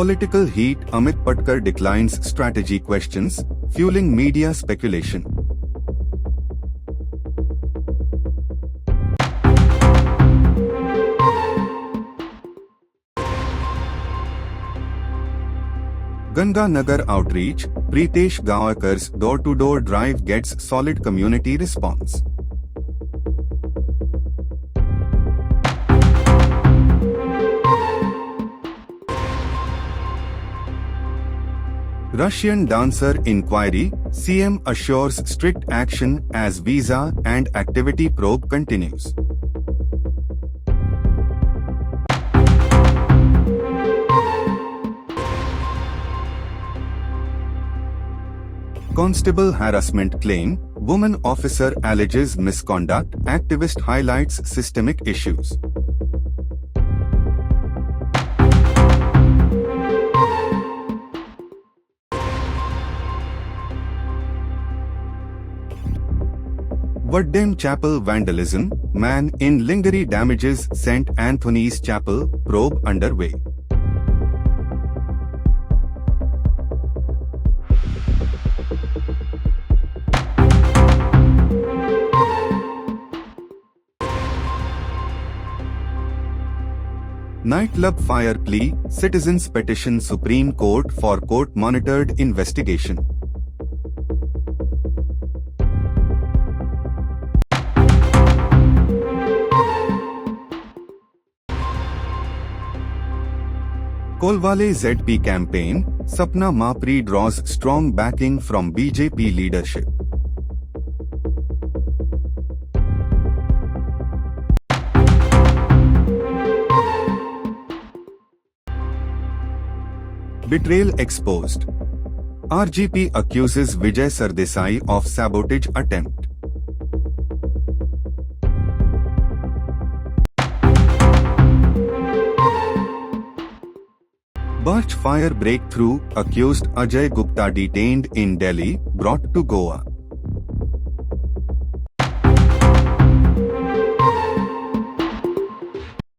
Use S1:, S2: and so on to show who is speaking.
S1: Political heat. Amit Patkar declines strategy questions, fueling media speculation. Ganga Nagar outreach. Pritesh Gawakar's door-to-door drive gets solid community response. Russian dancer inquiry. CM assures strict action as visa and activity probe continues. Constable harassment claim. Woman officer alleges misconduct. Activist highlights systemic issues. Waddem Chapel vandalism. Man in Lingari damages St. Anthony's Chapel. Probe underway. Nightclub fire plea. Citizens petition Supreme Court for court-monitored investigation. Kolwale ZP campaign. Sapna Mapri draws strong backing from BJP leadership. Betrayal exposed. RGP accuses Vijay Sardesai of sabotage attempt. Barch fire breakthrough. Accused Ajay Gupta detained in Delhi, brought to Goa.